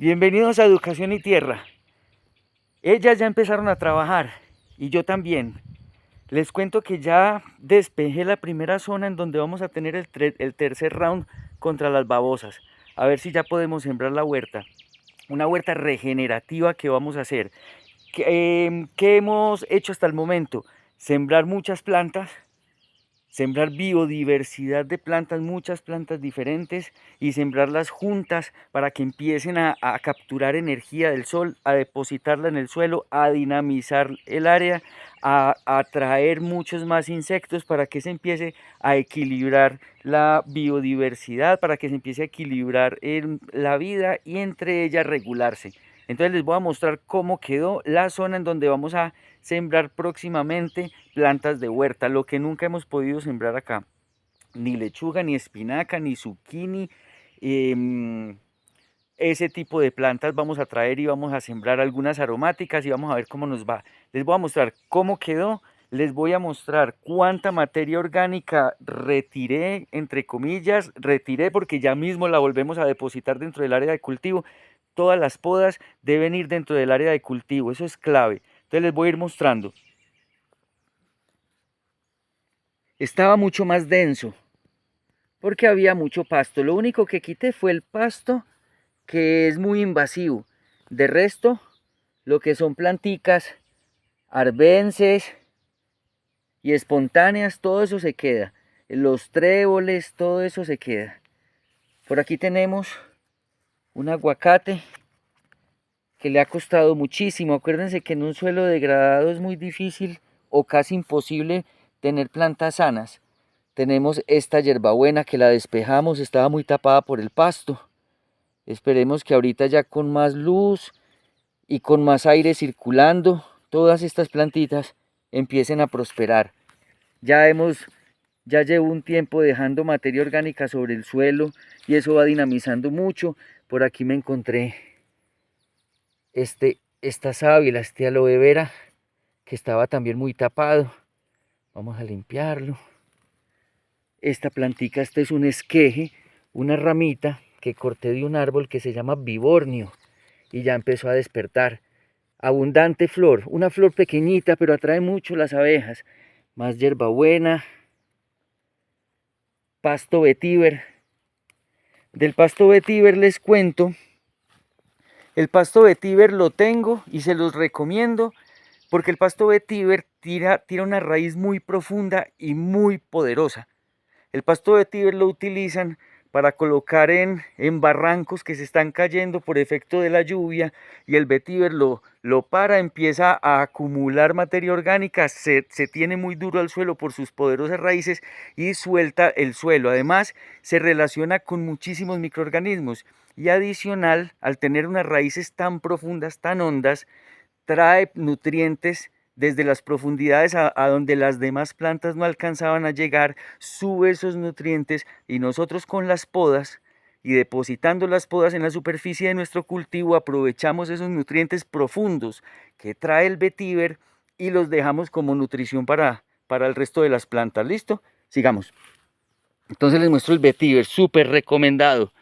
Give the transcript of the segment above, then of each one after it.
Bienvenidos a Educación y Tierra. Ellas ya empezaron a trabajar y yo también. Les cuento que ya despejé la primera zona en donde vamos a tener el tercer round contra las babosas. A ver si ya podemos sembrar la huerta. Una huerta regenerativa que vamos a hacer. ¿Qué hemos hecho hasta el momento? Sembrar muchas plantas, sembrar biodiversidad de plantas, muchas plantas diferentes y sembrarlas juntas para que empiecen a capturar energía del sol, a depositarla en el suelo, a dinamizar el área, a atraer muchos más insectos para que se empiece a equilibrar la biodiversidad, para que se empiece a equilibrar la vida y entre ellas regularse. Entonces les voy a mostrar cómo quedó la zona en donde vamos a sembrar próximamente plantas de huerta, lo que nunca hemos podido sembrar acá. Ni lechuga, ni espinaca, ni zucchini. Ese tipo de plantas vamos a traer y vamos a sembrar algunas aromáticas y vamos a ver cómo nos va. Les voy a mostrar cómo quedó. Les voy a mostrar cuánta materia orgánica retiré, entre comillas, retiré porque ya mismo la volvemos a depositar dentro del área de cultivo. Todas las podas deben ir dentro del área de cultivo, eso es clave. Entonces les voy a ir mostrando. Estaba mucho más denso porque había mucho pasto. Lo único que quité fue el pasto, que es muy invasivo. De resto, lo que son planticas, arbences y espontáneas, todo eso se queda. Los tréboles, todo eso se queda. Por aquí tenemos un aguacate que le ha costado muchísimo. Acuérdense que en un suelo degradado es muy difícil o casi imposible tener plantas sanas. Tenemos esta hierbabuena que la despejamos, estaba muy tapada por el pasto. Esperemos que ahorita ya con más luz y con más aire circulando, todas estas plantitas empiecen a prosperar. Ya llevo un tiempo dejando materia orgánica sobre el suelo y eso va dinamizando mucho. Por aquí me encontré esta sábila, este aloe vera, que estaba también muy tapado. Vamos a limpiarlo. Esta plantica, este es un esqueje, una ramita que corté de un árbol que se llama vibornio y ya empezó a despertar. Abundante flor, una flor pequeñita pero atrae mucho las abejas. Más hierbabuena, pasto vetiver. Del pasto vetiver les cuento, el pasto vetiver lo tengo y se los recomiendo porque el pasto vetiver tira una raíz muy profunda y muy poderosa. El pasto vetiver lo utilizan para colocar en barrancos que se están cayendo por efecto de la lluvia y el vetiver lo para, empieza a acumular materia orgánica, se tiene muy duro al suelo por sus poderosas raíces y suelta el suelo. Además, se relaciona con muchísimos microorganismos y adicional, al tener unas raíces tan profundas, tan hondas, trae nutrientes desde las profundidades a donde las demás plantas no alcanzaban a llegar, sube esos nutrientes y nosotros con las podas y depositando las podas en la superficie de nuestro cultivo aprovechamos esos nutrientes profundos que trae el vetiver y los dejamos como nutrición para el resto de las plantas. ¿Listo? Sigamos. Entonces les muestro el vetiver, súper recomendado.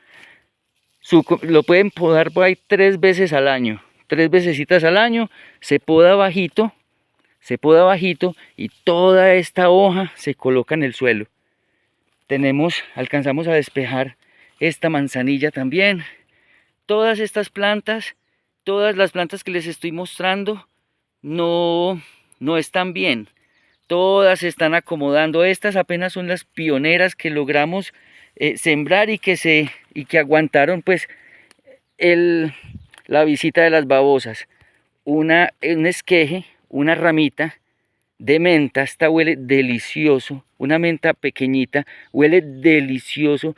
Lo pueden podar por ahí 3 veces al año, 3 vecesitas al año, se poda bajito y toda esta hoja se coloca en el suelo. Alcanzamos a despejar esta manzanilla también. Todas estas plantas, todas las plantas que les estoy mostrando no están bien. Todas se están acomodando. Estas apenas son las pioneras que logramos sembrar y que aguantaron pues la visita de las babosas. Un esqueje, una ramita de menta, esta huele delicioso, una menta pequeñita, huele delicioso,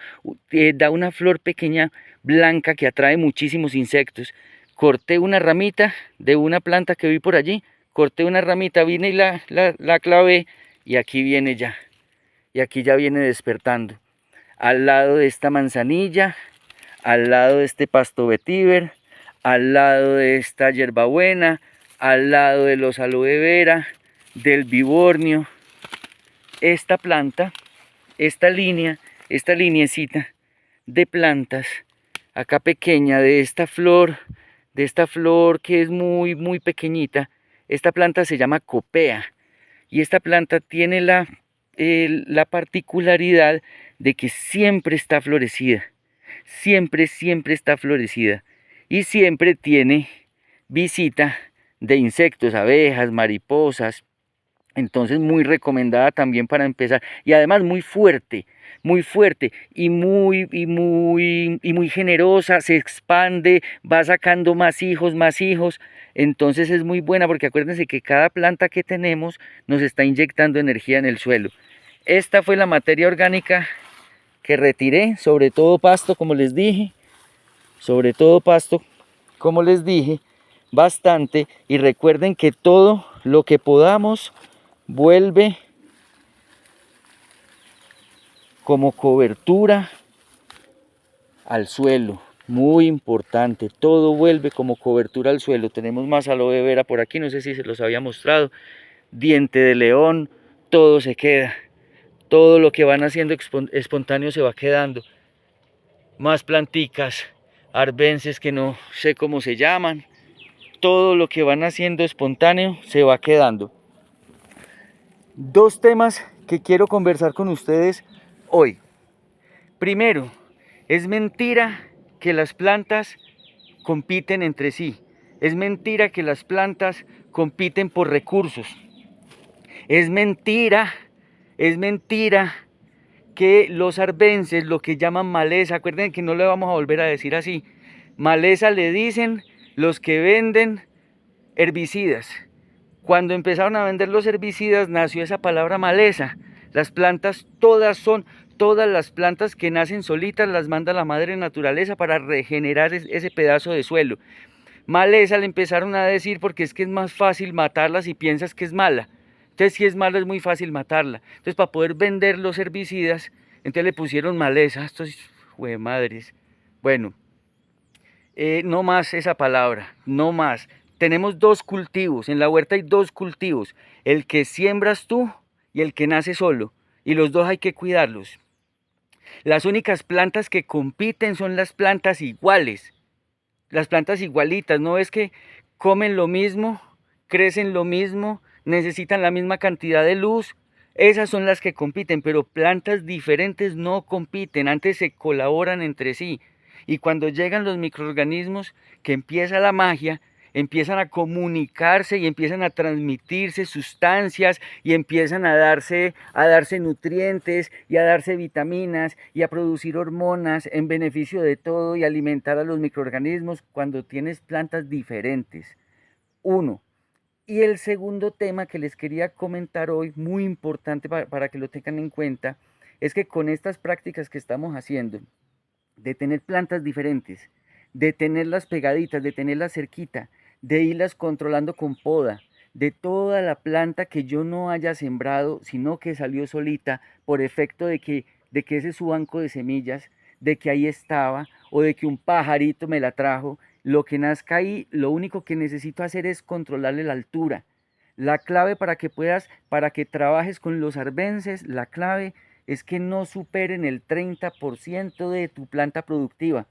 da una flor pequeña blanca que atrae muchísimos insectos. Corté una ramita de una planta que vi por allí, corté una ramita, vine y la clavé y aquí viene ya, y aquí ya viene despertando. Al lado de esta manzanilla, al lado de este pasto vetiver, al lado de esta hierbabuena, al lado de los aloe vera, del vibornio. Esta planta, esta lineecita de plantas, acá pequeña de esta flor que es muy, muy pequeñita. Esta planta se llama copea y esta planta tiene la particularidad de que siempre está florecida, siempre está florecida y siempre tiene visita de insectos, abejas, mariposas. Entonces muy recomendada también para empezar y además muy fuerte y muy generosa, se expande, va sacando más hijos, más hijos. Entonces es muy buena porque acuérdense que cada planta que tenemos nos está inyectando energía en el suelo. Esta fue la materia orgánica que retiré, sobre todo pasto, como les dije, sobre todo pasto, como les dije, bastante. Y recuerden que todo lo que podamos vuelve como cobertura al suelo. Muy importante, todo vuelve como cobertura al suelo. Tenemos más aloe vera por aquí, no sé si se los había mostrado. Diente de león, todo se queda. Todo lo que van haciendo espontáneo se va quedando. Más planticas, arbences que no sé cómo se llaman. Todo lo que van haciendo espontáneo se va quedando. Dos temas que quiero conversar con ustedes hoy. Primero, es mentira que las plantas compiten entre sí. Es mentira que las plantas compiten por recursos. Es mentira que los arbences, lo que llaman maleza, acuérdense que no le vamos a volver a decir así. Maleza le dicen los que venden herbicidas. Cuando empezaron a vender los herbicidas nació esa palabra maleza. Las plantas todas las plantas que nacen solitas las manda la madre naturaleza para regenerar ese pedazo de suelo. Maleza le empezaron a decir porque es que es más fácil matarla si piensas que es mala. Entonces si es mala es muy fácil matarla. Entonces para poder vender los herbicidas, entonces le pusieron maleza. Estos madres. Bueno, no más esa palabra, no más. Tenemos dos cultivos, en la huerta hay dos cultivos, el que siembras tú y el que nace solo, y los dos hay que cuidarlos. Las únicas plantas que compiten son las plantas iguales, las plantas igualitas, no es que comen lo mismo, crecen lo mismo, necesitan la misma cantidad de luz, esas son las que compiten, pero plantas diferentes no compiten, antes se colaboran entre sí. Y cuando llegan los microorganismos, que empieza la magia, empiezan a comunicarse y empiezan a transmitirse sustancias y empiezan a darse nutrientes y a darse vitaminas y a producir hormonas en beneficio de todo y alimentar a los microorganismos cuando tienes plantas diferentes. Uno. Y el segundo tema que les quería comentar hoy, muy importante para que lo tengan en cuenta, es que con estas prácticas que estamos haciendo, de tener plantas diferentes, de tenerlas pegaditas, de tenerlas cerquita, de irlas controlando con poda, de toda la planta que yo no haya sembrado, sino que salió solita por efecto de que ese es su banco de semillas, de que ahí estaba, o de que un pajarito me la trajo, lo que nazca ahí, lo único que necesito hacer es controlarle la altura. La clave para que trabajes con los arbences, la clave es que no superen el 30% de tu planta productiva.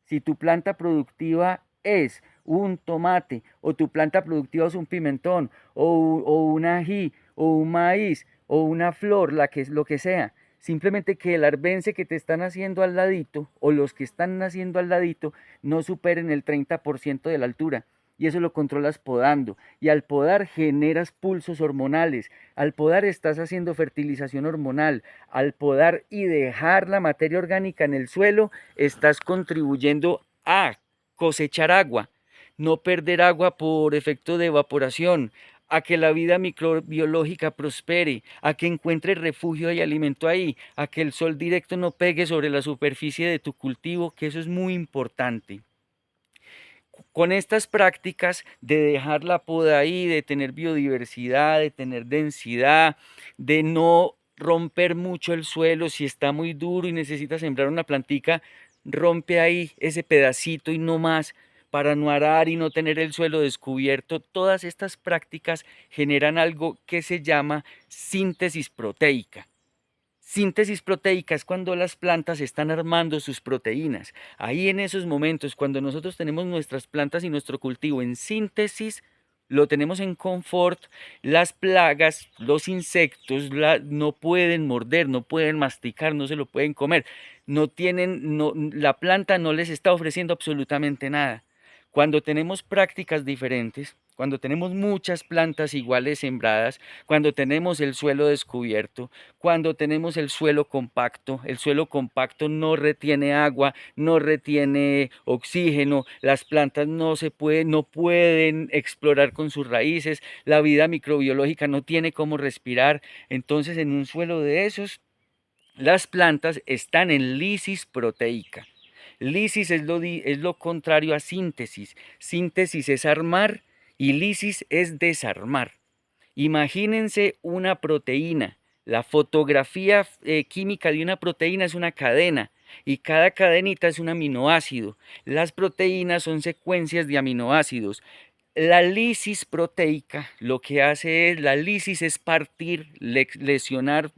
Si tu planta productiva es un tomate, o tu planta productiva es un pimentón, o un ají, o un maíz, o una flor, lo que sea, simplemente que el arbense que te están haciendo al ladito, o los que están haciendo al ladito, no superen el 30% de la altura. Y eso lo controlas podando. Y al podar generas pulsos hormonales. Al podar estás haciendo fertilización hormonal. Al podar y dejar la materia orgánica en el suelo, estás contribuyendo a cosechar agua, no perder agua por efecto de evaporación, a que la vida microbiológica prospere, a que encuentre refugio y alimento ahí, a que el sol directo no pegue sobre la superficie de tu cultivo, que eso es muy importante. Con estas prácticas de dejar la poda ahí, de tener biodiversidad, de tener densidad, de no romper mucho el suelo, si está muy duro y necesitas sembrar una plantica, rompe ahí ese pedacito y no más, para no arar y no tener el suelo descubierto. Todas estas prácticas generan algo que se llama síntesis proteica. Síntesis proteica es cuando las plantas están armando sus proteínas. Ahí en esos momentos, cuando nosotros tenemos nuestras plantas y nuestro cultivo en síntesis, lo tenemos en confort, las plagas, los insectos no pueden morder, no pueden masticar, no se lo pueden comer. No tienen, no, la planta no les está ofreciendo absolutamente nada. Cuando tenemos prácticas diferentes, cuando tenemos muchas plantas iguales sembradas, cuando tenemos el suelo descubierto, cuando tenemos el suelo compacto no retiene agua, no retiene oxígeno, las plantas no pueden explorar con sus raíces, la vida microbiológica no tiene cómo respirar, entonces en un suelo de esos, las plantas están en lisis proteica. Lisis es lo contrario a síntesis. Síntesis es armar y lisis es desarmar. Imagínense una proteína. La fotografía química de una proteína es una cadena y cada cadenita es un aminoácido. Las proteínas son secuencias de aminoácidos. La lisis proteica lo que hace es, la lisis es partir, lesionar,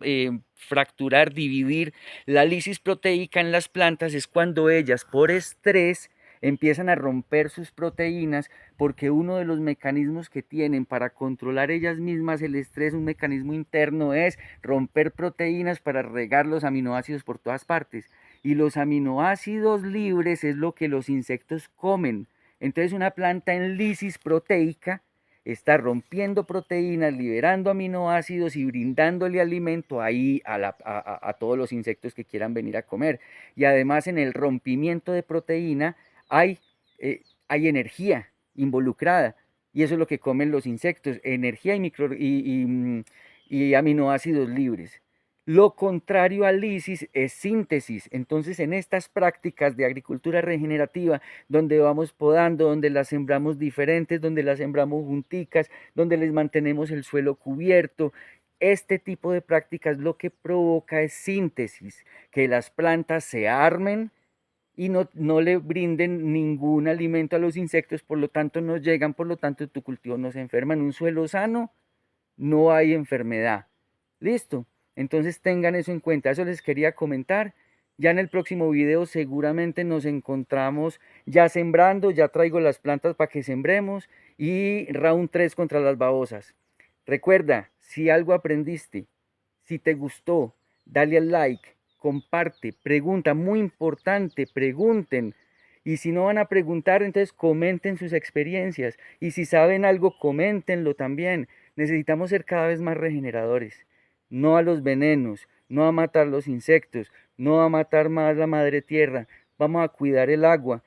fracturar, dividir. La lisis proteica en las plantas es cuando ellas por estrés empiezan a romper sus proteínas porque uno de los mecanismos que tienen para controlar ellas mismas el estrés, un mecanismo interno, es romper proteínas para regar los aminoácidos por todas partes. Y los aminoácidos libres es lo que los insectos comen. Entonces una planta en lisis proteica está rompiendo proteínas, liberando aminoácidos y brindándole alimento ahí a todos los insectos que quieran venir a comer. Y además en el rompimiento de proteína hay energía involucrada. Y eso es lo que comen los insectos, energía y aminoácidos libres. Lo contrario a lisis es síntesis. Entonces, en estas prácticas de agricultura regenerativa, donde vamos podando, donde las sembramos diferentes, donde las sembramos junticas, donde les mantenemos el suelo cubierto, este tipo de prácticas lo que provoca es síntesis, que las plantas se armen y no le brinden ningún alimento a los insectos, por lo tanto no llegan, por lo tanto tu cultivo no se enferma. En un suelo sano no hay enfermedad. Listo. Entonces tengan eso en cuenta. Eso les quería comentar. Ya en el próximo video seguramente nos encontramos ya sembrando. Ya traigo las plantas para que sembremos. Y round 3 contra las babosas. Recuerda, si algo aprendiste, si te gustó, dale al like, comparte, pregunta. Muy importante, pregunten. Y si no van a preguntar, entonces comenten sus experiencias. Y si saben algo, coméntenlo también. Necesitamos ser cada vez más regeneradores. No a los venenos, no a matar los insectos, no a matar más la madre tierra. Vamos a cuidar el agua.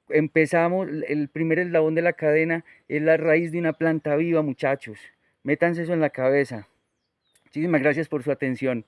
Empezamos, el primer eslabón de la cadena es la raíz de una planta viva, muchachos. Métanse eso en la cabeza. Muchísimas gracias por su atención.